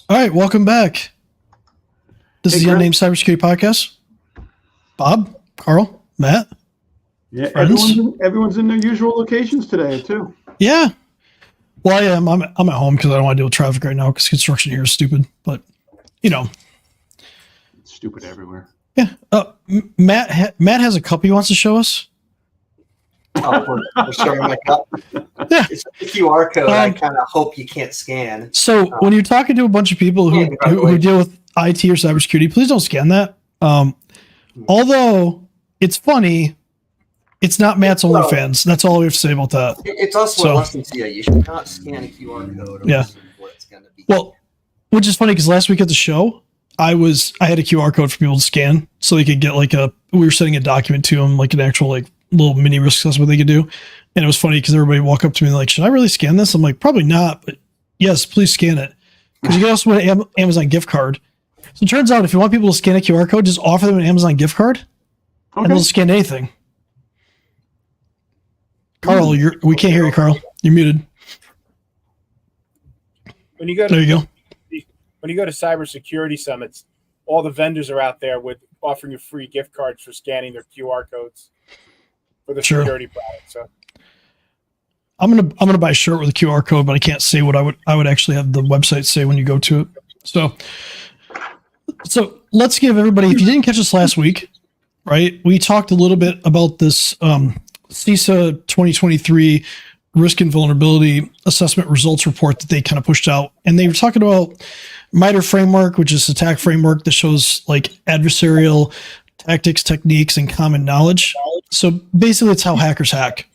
All right, welcome back. This is the Unnamed Cybersecurity Podcast. Bob, Carl, Matt. Yeah, everyone's in their usual locations today too. Yeah. Well, I am. I'm at home because I don't want to deal with traffic right now because construction here is stupid. But It's stupid everywhere. Yeah. Matt has a cup he wants to show us. Oh, we're showing my cup. Yeah. It's a QR code. I kind of hope you can't scan. So when you're talking to a bunch of people who deal with IT or cybersecurity, please don't scan that. Although it's funny, it's not Matt's OnlyFans. That's all we have to say about that. It's also a lesson to you. You should not scan a QR code. Yeah. What it's gonna be. Well, which is funny because last week at the show, I had a QR code for people to scan so they could get we were sending a document to them, like an actual little mini risk assessment they could do. And it was funny because everybody walked up to me like, should I really scan this? I'm like, probably not, but yes, please scan it. Because you can also win an Amazon gift card. So it turns out if you want people to scan a QR code, just offer them an Amazon gift card and they'll scan anything. Carl, we can't hear you, Carl. You're muted. There you go. When you go to cybersecurity summits, all the vendors are out there with offering you free gift cards for scanning their QR codes for the security product. So I'm gonna buy a shirt with a QR code, but I can't say what I would actually have the website say when you go to it. So let's give everybody, if you didn't catch us last week, right? We talked a little bit about this CISA 2023 risk and vulnerability assessment results report that they kind of pushed out. And they were talking about MITRE framework, which is attack framework that shows adversarial tactics, techniques, and common knowledge. So basically it's how hackers hack,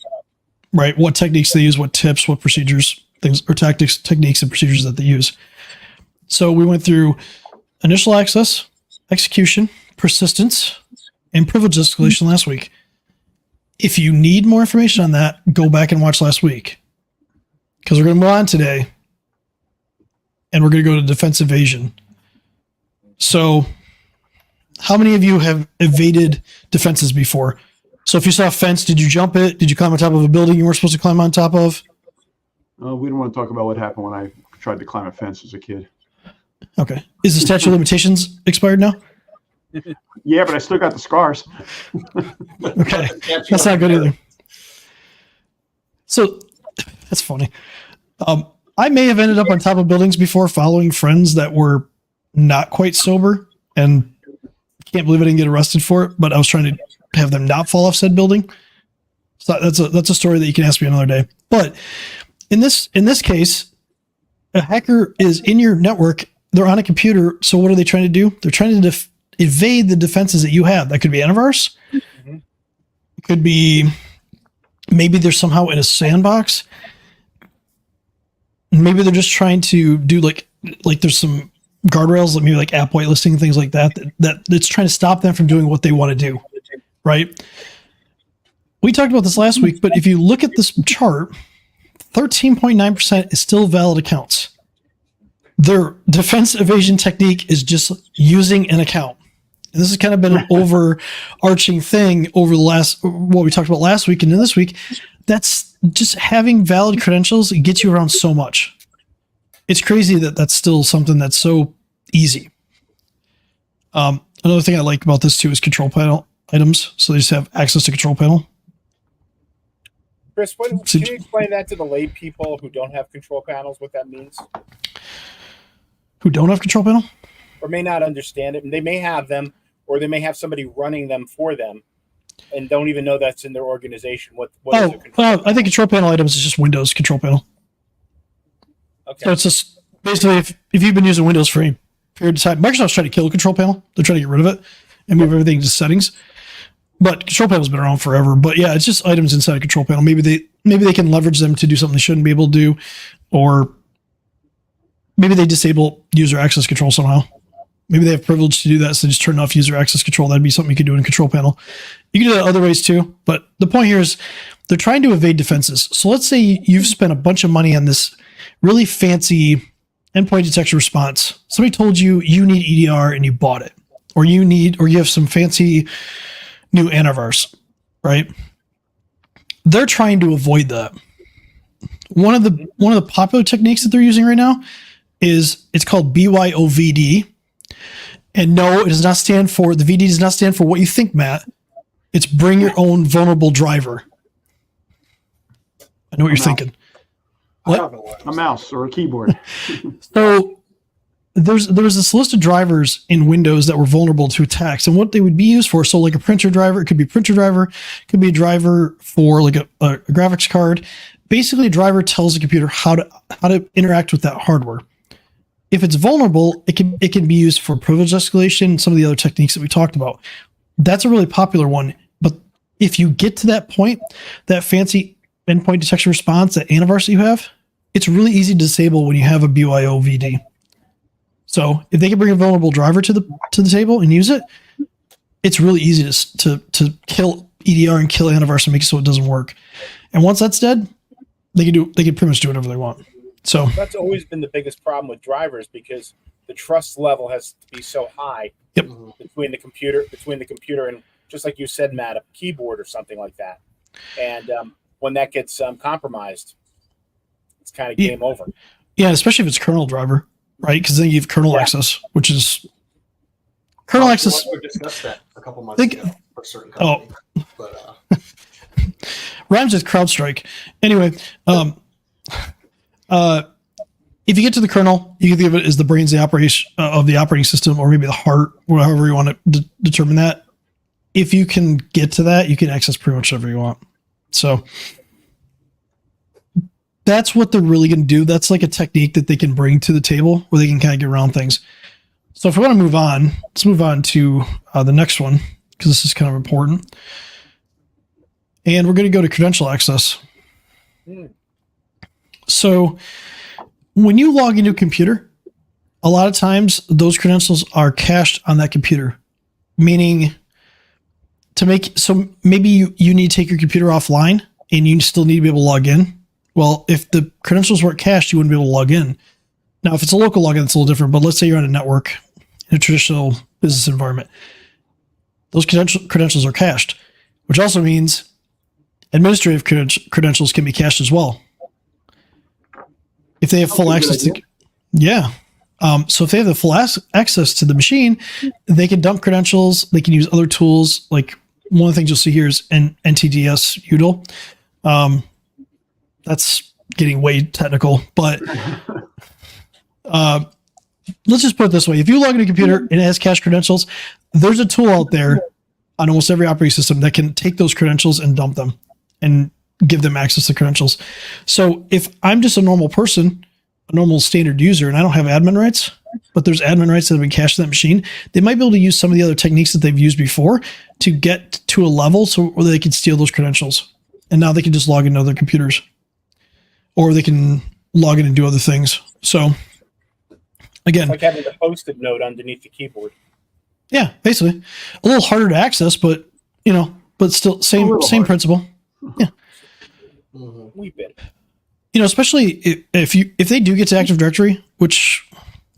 right? What techniques they use, what tips, what procedures, things, or tactics, techniques, and procedures that they use. So we went through initial access, execution, persistence, and privilege escalation last week. If you need more information on that, go back and watch last week. Because we're going to move on today. And we're going to go to defense evasion. So, how many of you have evaded defenses before? So if you saw a fence, did you jump it? Did you climb on top of a building you weren't supposed to climb on top of? We don't want to talk about what happened when I tried to climb a fence as a kid. Okay. Is the statute of limitations expired now? Yeah, but I still got the scars. Okay. That's not good either. So that's funny. I may have ended up on top of buildings before following friends that were not quite sober, and can't believe I didn't get arrested for it, but I was trying to have them not fall off said building. So that's a story that you can ask me another day. But in this case, a hacker is in your network. They're on a computer. So what are they trying to do? They're trying to evade the defenses that you have. That could be antivirus. Mm-hmm. It could be maybe they're somehow in a sandbox. Maybe they're just trying to do like there's some guardrails, like maybe like app whitelisting and things like that that's trying to stop them from doing what they want to do. Right? We talked about this last week, but if you look at this chart, 13.9% is still valid accounts. Their defense evasion technique is just using an account. And this has kind of been an overarching thing over the what we talked about last week and then this week. That's just having valid credentials gets you around so much. It's crazy that that's still something that's so easy. Another thing I like about this too is control panel items. So they just have access to control panel. Chris, can you explain that to the lay people who don't have control panels, what that means? Who don't have control panel? Or may not understand it. And they may have them, or they may have somebody running them for them and don't even know that's in their organization. What is a control I think control panel items is just Windows control panel. Okay. So it's just basically if you've been using Windows for a period of time, Microsoft's trying to kill control panel. They're trying to get rid of it and move everything to settings. But control panel's been around forever. But yeah, it's just items inside a control panel. Maybe they can leverage them to do something they shouldn't be able to do, or maybe they disable user access control somehow. Maybe they have privilege to do that, so just turn off user access control. That'd be something you could do in a control panel. You can do that other ways too, but the point here is they're trying to evade defenses. So let's say you've spent a bunch of money on this really fancy endpoint detection response. Somebody told you need EDR and you bought it, or you have some fancy new antivirus, right? They're trying to avoid that. One of the popular techniques that they're using right now is it's called BYOVD. And no, it does not stand for, the VD does not stand for what you think, Matt. It's bring your own vulnerable driver. I know what you're thinking. What? A mouse or a keyboard. So there was this list of drivers in Windows that were vulnerable to attacks and what they would be used for. So like a printer driver, it could be a printer driver, it could be a driver for like a graphics card. Basically, a driver tells the computer how to interact with that hardware. If it's vulnerable, it can be used for privilege escalation and some of the other techniques that we talked about. That's a really popular one. But if you get to that point, that fancy endpoint detection response, that antivirus that you have, it's really easy to disable when you have a BYOVD. So if they can bring a vulnerable driver to the table and use it, it's really easy to kill EDR and kill antivirus and make it so it doesn't work. And once that's dead, they can pretty much do whatever they want. So that's always been the biggest problem with drivers because the trust level has to be so high between the computer and, just like you said, Matt, a keyboard or something like that. And when that gets compromised, it's kind of game over. Yeah, especially if it's kernel driver, right? Because then you have kernel access, which is kernel access. We discussed that a couple months ago for a certain company. But rhymes with CrowdStrike. Anyway, if you get to the kernel, you can think of it as the brains of the operating system, or maybe the heart, or however you want to determine that. If you can get to that, you can access pretty much whatever you want. So that's what they're really going to do. That's like a technique that they can bring to the table where they can kind of get around things. So if we want to move on, let's move on to the next one, because this is kind of important. And we're going to go to credential access. So when you log into a computer, a lot of times those credentials are cached on that computer, meaning so maybe you need to take your computer offline and you still need to be able to log in. Well, if the credentials weren't cached, you wouldn't be able to log in. Now, if it's a local login, it's a little different, but let's say you're on a network in a traditional business environment. Those credentials are cached, which also means administrative credentials can be cached as well. If they have full access to, so if they have the full access to the machine, they can dump credentials. They can use other tools. Like one of the things you'll see here is NTDS UDL. That's getting way technical, but let's just put it this way. If you log into a computer and it has cached credentials, there's a tool out there on almost every operating system that can take those credentials and dump them and give them access to credentials. So if I'm just a normal person, a normal standard user, and I don't have admin rights, but there's admin rights that have been cached to that machine, they might be able to use some of the other techniques that they've used before to get to a level where they can steal those credentials. And now they can just log into other computers, or they can log in and do other things. So again, it's like having the Post-it note underneath the keyboard. Yeah, basically a little harder to access, but still same principle. Yeah. We bit. Especially if they do get to Active Directory, which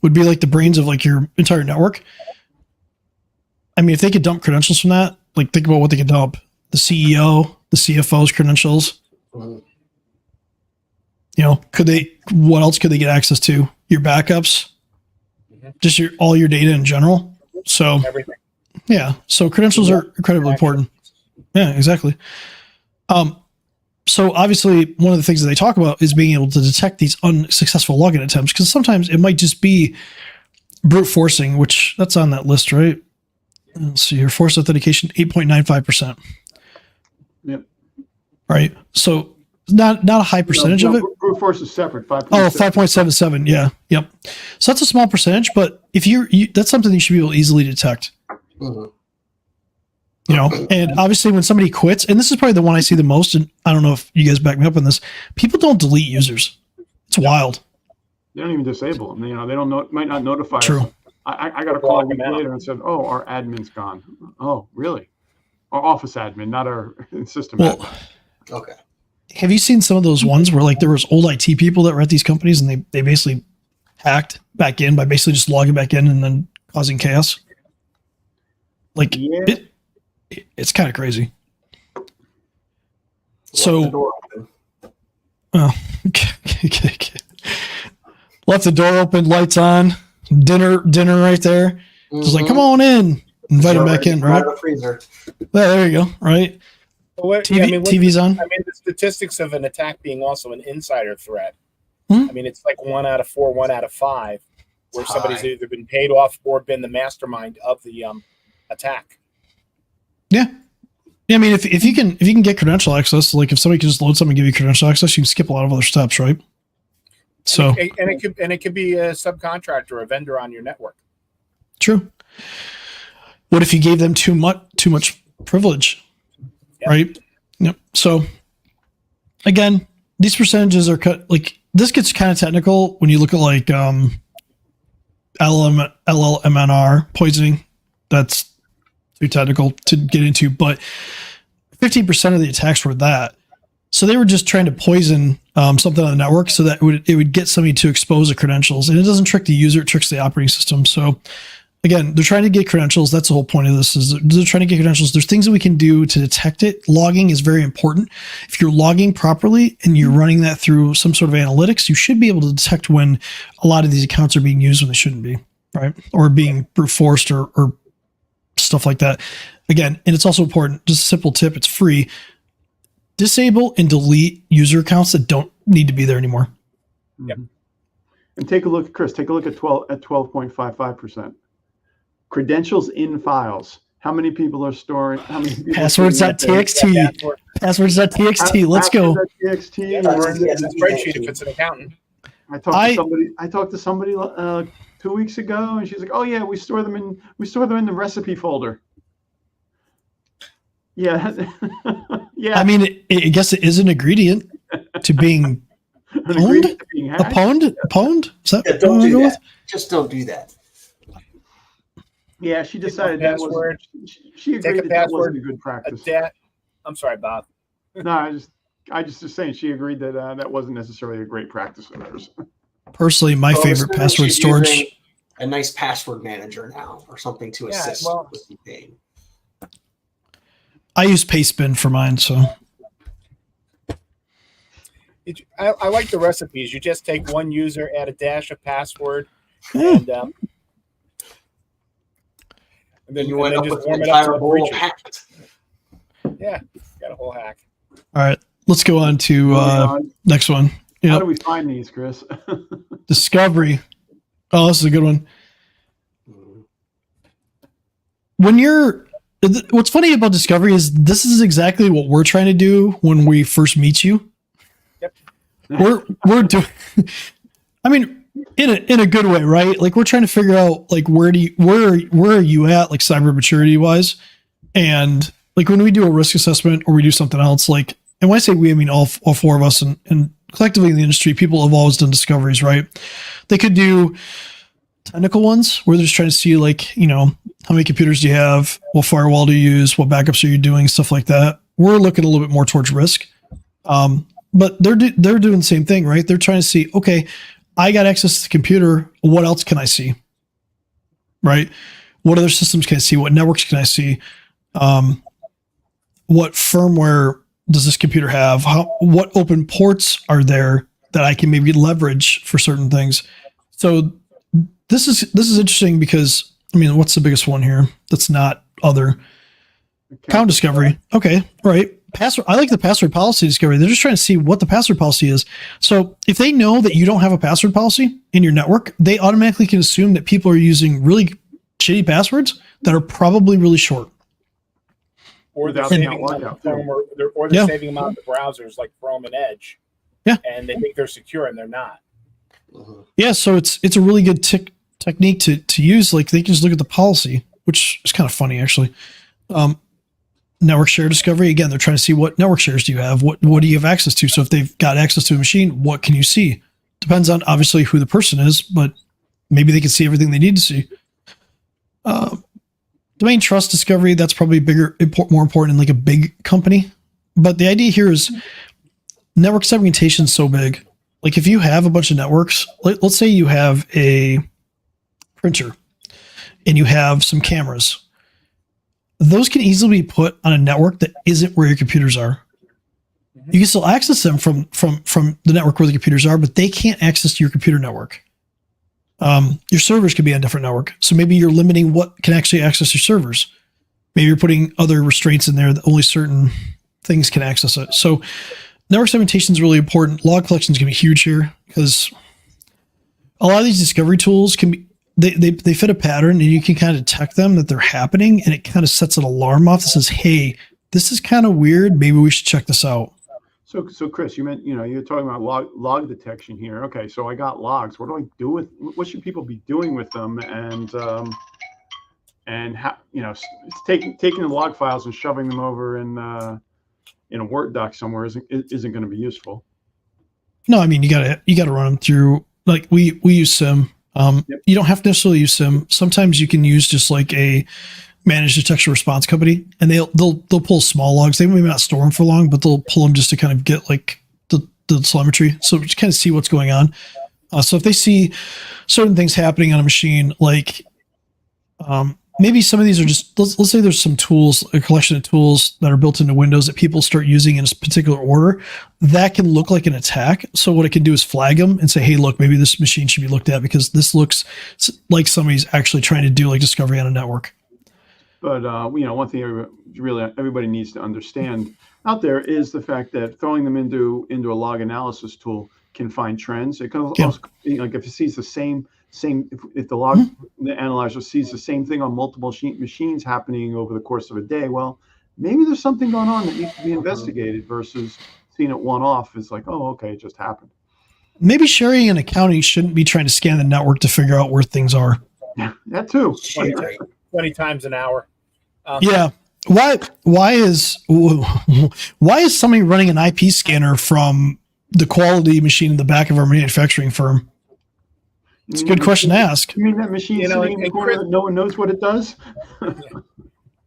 would be like the brains of like your entire network. I mean, if they could dump credentials from that, like think about what they could dump: the CEO, the CFO's credentials. What else could they get access to? Your backups, just all your data in general. So everything. Yeah. So credentials are incredibly important. Yeah, exactly. So obviously one of the things that they talk about is being able to detect these unsuccessful login attempts, because sometimes it might just be brute forcing, which that's on that list, right? Let's see here. Forced authentication, 8.95%. Yep. Right. So not a high percentage of it. Brute force is separate. 5.77. Oh, 5.77. Yeah. Yep. So that's a small percentage, but if that's something you should be able to easily detect. And obviously when somebody quits, and this is probably the one I see the most, and I don't know if you guys back me up on this, people don't delete users. It's wild. They don't even disable them. They don't know, might not notify True. us. I got a call a week later and said, "Oh, our admin's gone." Oh, really? Our office admin, not our system admin. okay. Have you seen some of those ones where like there was old IT people that were at these companies and they basically hacked back in by basically just logging back in and then causing chaos? Like it's kind of crazy. So, okay. Left the door open, lights on, dinner right there. Just like, come on in. Invite him back in, right? Out of the freezer. Well, there you go, right? TV's on. I mean, the statistics of an attack being also an insider threat. Hmm? I mean, it's like 1 out of 4, 1 out of 5, where somebody's either been paid off or been the mastermind of the attack. Yeah. Yeah, I mean, if you can get credential access, like if somebody can just load something and give you credential access, you can skip a lot of other steps, right? So and it could be a subcontractor or a vendor on your network. True. What if you gave them too much privilege? Yep. Right? Yep. So again, these percentages are cut. Like this gets kind of technical when you look at like LLMNR poisoning. That's too technical to get into, but 15% of the attacks were that. So they were just trying to poison something on the network so that it would get somebody to expose the credentials. And it doesn't trick the user, it tricks the operating system. So again, they're trying to get credentials. That's the whole point of this, is they're trying to get credentials. There's things that we can do to detect it. Logging is very important. If you're logging properly and you're running that through some sort of analytics, you should be able to detect when a lot of these accounts are being used when they shouldn't be, right? Or being brute forced or stuff like that. Again, and it's also important, just a simple tip, it's free. Disable and delete user accounts that don't need to be there anymore. Yep. And take a look, Chris, take a look at 12.55%. Credentials in files. How many people are storing? How many people Passwords.txt. Passwords.txt. Let's go. Passwords.txt. Yeah, it's a spreadsheet if it's an accountant. I talked to somebody 2 weeks ago, and she's like, "Oh yeah, we store them in the recipe folder." Yeah, yeah. I mean, I guess it is an ingredient to being pwned. Pwned? Is that Yeah, don't do that. Just don't do that. Yeah, she decided that was. She agreed that wasn't a good practice. I'm sorry, Bob. No, I just saying she agreed that that wasn't necessarily a great practice of hers. Personally, my favorite password storage. A nice password manager now, or something to assist with the pain. I use Pastebin for mine, so. I like the recipes. You just take one user, add a dash of password, and then you end up just with warm an it up entire bowl hacked. Yeah, got a whole hack. All right, let's go on to next one. Yep. How do we find these, Chris? Discovery. Oh, this is a good one. What's funny about Discovery is this is exactly what we're trying to do when we first meet you. Yep. We're doing, I mean, in a good way, right? Like we're trying to figure out like where are you at, like cyber maturity wise, and like when we do a risk assessment or we do something else, like, and when I say we, I mean all four of us and collectively in the industry, people have always done discoveries, right? They could do technical ones where they're just trying to see like, you know, how many computers do you have? What firewall do you use? What backups are you doing? Stuff like that. We're looking a little bit more towards risk. But they're doing the same thing, right? They're trying to see, okay, I got access to the computer. What else can I see? Right? What other systems can I see? What networks can I see? What firmware does this computer have? What open ports are there that I can maybe leverage for certain things? So this is interesting because, I mean, what's the biggest one here? That's not other account discovery. Okay, right. Password. I like the password policy discovery. They're just trying to see what the password policy is. So if they know that you don't have a password policy in your network, they automatically can assume that people are using really shitty passwords that are probably really short. Or they're saving them on saving them on the browsers like Chrome and Edge. Yeah. And they think they're secure and they're not. Yeah, so it's a really good technique to use. Like they can just look at the policy, which is kind of funny actually. Network share discovery, again, they're trying to see what network shares do you have, what do you have access to. So if they've got access to a machine, what can you see? Depends on obviously who the person is, but maybe they can see everything they need to see. Domain trust discovery, that's probably more important in like a big company. But the idea here is network segmentation is so big. Like if you have a bunch of networks, let's say you have a printer and you have some cameras. Those can easily be put on a network that isn't where your computers are. You can still access them from the network where the computers are, but they can't access your computer network. Your servers could be on a different network. So maybe you're limiting what can actually access your servers. Maybe you're putting other restraints in there that only certain things can access it. So network segmentation is really important. Log collection is going to be huge here because a lot of these discovery tools can be, they fit a pattern and you can kind of detect them that they're happening, and it kind of sets an alarm off that says, hey, this is kind of weird. Maybe we should check this out. So Chris, you're talking about log detection here. Okay, so I got logs. What do I do with? What should people be doing with them? And how it's taking the log files and shoving them over in a Word doc somewhere isn't going to be useful. No, I mean you gotta run them through. Like we use SIM. Yep. You don't have to necessarily use SIM. Sometimes you can use just like a managed detection response company, and they'll pull small logs. They may not store them for long, but they'll pull them just to kind of get like the telemetry, so just kind of see what's going on. So if they see certain things happening on a machine, like maybe some of these are just, let's say there's some tools, a collection of tools that are built into Windows that people start using in a particular order, that can look like an attack. So what it can do is flag them and say, hey, look, maybe this machine should be looked at because this looks like somebody's actually trying to do like discovery on a network. But one thing everybody needs to understand out there is the fact that throwing them into a log analysis tool can find trends. It can also, like if it sees the same if the log the analyzer sees the same thing on multiple machines happening over the course of a day, well, maybe there's something going on that needs to be investigated versus seeing it one off. It's like, oh, okay, it just happened. Maybe sharing and accounting shouldn't be trying to scan the network to figure out where things are. That too. 20 times an hour. Yeah. Why is somebody running an IP scanner from the quality machine in the back of our manufacturing firm? It's a good question to ask. You mean that machine sitting in the corner that no one knows what it does?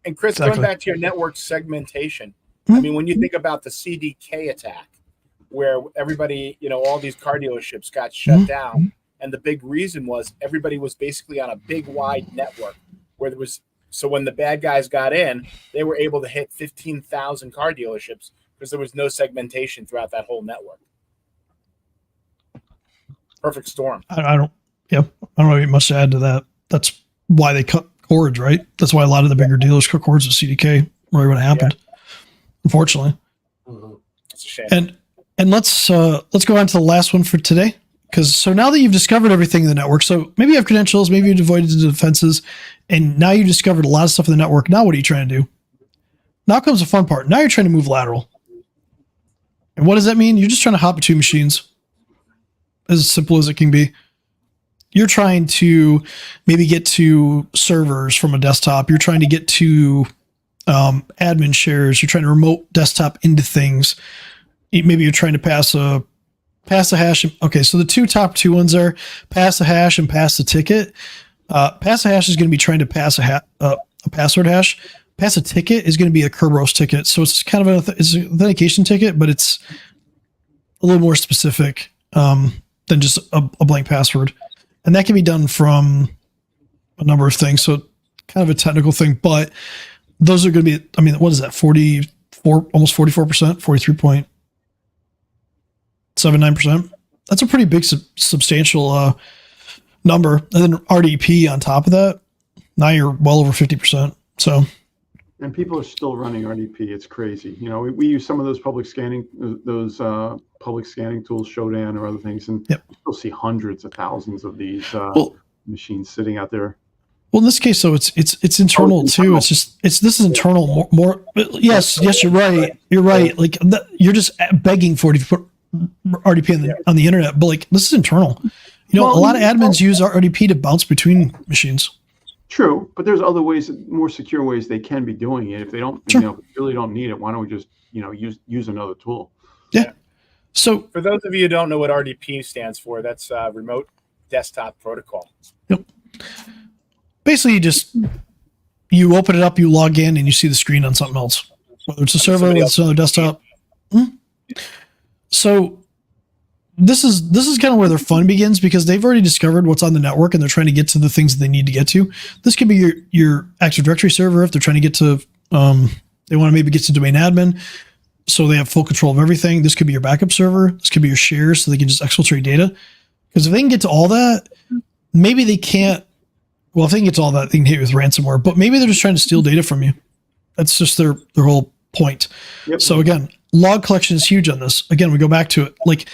And Chris, going back to your network segmentation, I mean, when you think about the CDK attack, where everybody, all these car dealerships got shut down, and the big reason was everybody was basically on a big wide network where there was. So when the bad guys got in, they were able to hit 15,000 car dealerships because there was no segmentation throughout that whole network. Perfect storm. I don't have much to add to that. That's why they cut cords, right? That's why a lot of the bigger dealers cut cords with CDK right when it happened. Yeah. Unfortunately. It's a shame. And let's go on to the last one for today. So now that you've discovered everything in the network, so maybe you have credentials, maybe you've avoided the defenses, and now you've discovered a lot of stuff in the network. Now what are you trying to do? Now comes the fun part. Now you're trying to move lateral. And what does that mean? You're just trying to hop between machines. As simple as it can be. You're trying to maybe get to servers from a desktop. You're trying to get to admin shares. You're trying to remote desktop into things. Maybe you're trying to pass a hash. Okay, so the top two ones are pass a hash and pass the ticket. Pass a hash is going to be trying to pass a password hash. Pass a ticket is going to be a Kerberos ticket. So it's kind of it's an authentication ticket, but it's a little more specific than just a blank password. And that can be done from a number of things. So kind of a technical thing, but those are going to be, I mean, what is that? 44, almost 44%, 43.79%. That's a pretty big, substantial number. And then RDP on top of that, now you're well over 50%. So, and people are still running RDP. It's crazy. We use some of those public scanning tools, Shodan or other things, and you still see hundreds of thousands of these machines sitting out there. Well, in this case, though, it's internal too. This is internal more. Yes, you're right. You're right. Like you're just begging for it to put RDP on the internet, but like this is internal. A lot of admins use RDP to bounce between machines. True, but there's other ways, more secure ways they can be doing it. If they don't, really don't need it, why don't we just, use another tool? Yeah. So for those of you who don't know what RDP stands for, that's Remote Desktop Protocol. Yep. Basically, you open it up, you log in, and you see the screen on something else, whether it's a server, whether it's another desktop. So this is kind of where their fun begins, because they've already discovered what's on the network and they're trying to get to the things that they need to get to. This could be your Active Directory server if they're trying to get to, they want to maybe get to domain admin, so they have full control of everything. This could be your backup server. This could be your shares, so they can just exfiltrate data. Because if they can get to all that, maybe they can't. Well, I think it's all that they can hit with ransomware, but maybe they're just trying to steal data from you. That's just their whole point. Yep. So again, log collection is huge on this. Again, we go back to it. Like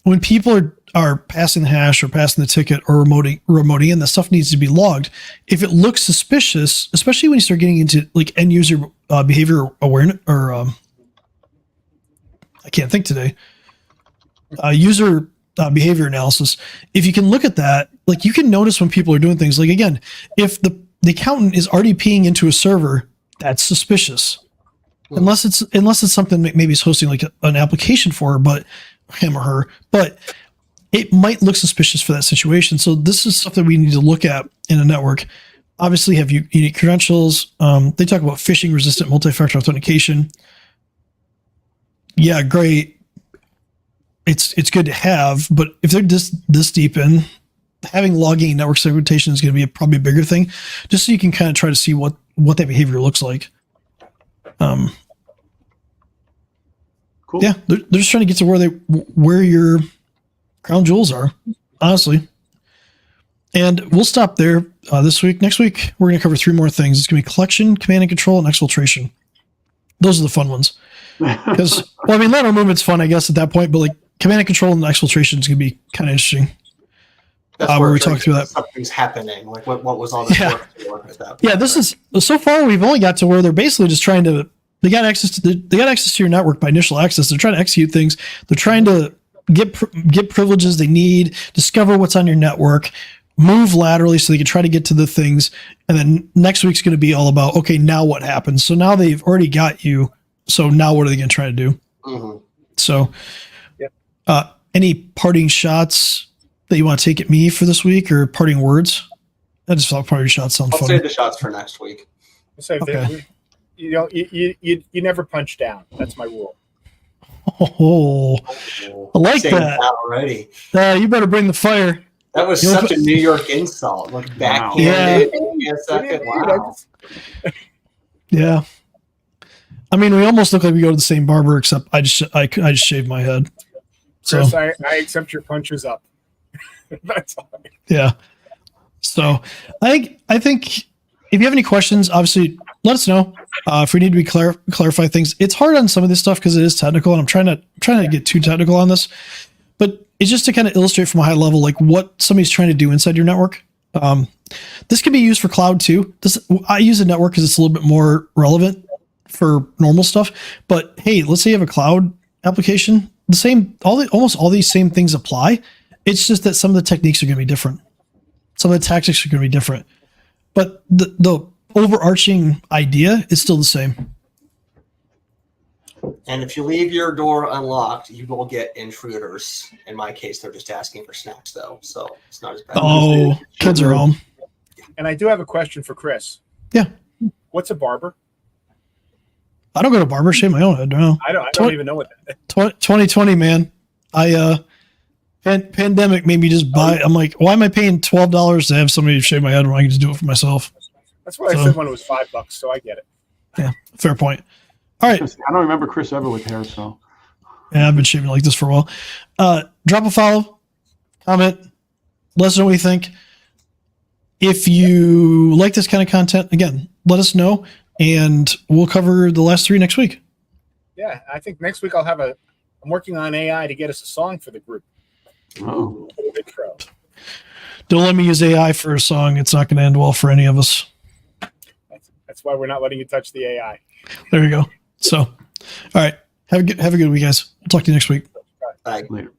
when people are passing the hash or passing the ticket or remoting in, the stuff needs to be logged. If it looks suspicious, especially when you start getting into like end user behavior awareness or I can't think today, user behavior analysis. If you can look at that, like you can notice when people are doing things. Like again, if the accountant is already peeing into a server, that's suspicious. Unless it's something that maybe he's hosting like an application for, but him or her, but it might look suspicious for that situation. So this is stuff that we need to look at in a network. Obviously, have unique credentials. They talk about phishing resistant multi-factor authentication. Yeah, great. It's good to have, but if they're this deep in, having logging network segmentation is going to be probably a bigger thing, just so you can kind of try to see what that behavior looks like. Cool. Yeah, they're just trying to get to where your crown jewels are, honestly. And we'll stop there this week. Next week, we're going to cover 3 more things. It's going to be collection, command and control, and exfiltration. Those are the fun ones. Because, well, I mean, lateral movement's fun, I guess, at that point, but like command and control and exfiltration is going to be kind of interesting. That's where we talk through that. Something's happening. Like what was all this work for at that point? Yeah, this is so far we've only got to where they're basically just trying to. They got access to your network by initial access. They're trying to execute things. They're trying to get privileges they need, discover what's on your network, move laterally so they can try to get to the things. And then next week's going to be all about, okay, now what happens? So now they've already got you. So now what are they going to try to do? Mm-hmm. So, any parting shots that you want to take at me for this week, or parting words? I just thought parting shots sound funny. I'll save the shots for next week. Okay. You never punch down. That's my rule. Oh, I like that already. You better bring the fire. That was such a New York insult. Like back Yeah. Wow. Yeah. I mean, we almost look like we go to the same barber, except I just shaved my head. So Chris, I accept your punches up. That's all. Yeah. So I think if you have any questions, obviously let us know. If we need to clarify things, it's hard on some of this stuff because it is technical, and I'm trying to get too technical on this. But it's just to kind of illustrate from a high level, like what somebody's trying to do inside your network. This can be used for cloud too. I use a network because it's a little bit more relevant for normal stuff. But hey, let's say you have a cloud application. Almost all these same things apply. It's just that some of the techniques are going to be different. Some of the tactics are going to be different. But the overarching idea is still the same. And if you leave your door unlocked, you will get intruders. In my case, they're just asking for snacks, though, so it's not as bad. Oh, kids are home. And I do have a question for Chris. Yeah. What's a barber? I don't go to barber, shave my own head. No. I don't even know what that is. 2020, man. Pandemic made me just buy. I'm like, why am I paying $12 to have somebody shave my head when I can just do it for myself? That's what I said when it was $5, so I get it. Yeah, fair point. All right. I don't remember Chris ever with hair, so. Yeah, I've been shaving like this for a while. Drop a follow, comment, let us know what you think. If you like this kind of content, again, let us know, and we'll cover the last 3 next week. Yeah, I think next week I'm working on AI to get us a song for the group. Oh. Intro. Don't let me use AI for a song. It's not going to end well for any of us. That's why we're not letting you touch the AI. There you go. So, all right. Have a good week, guys. We'll talk to you next week. Bye. Later.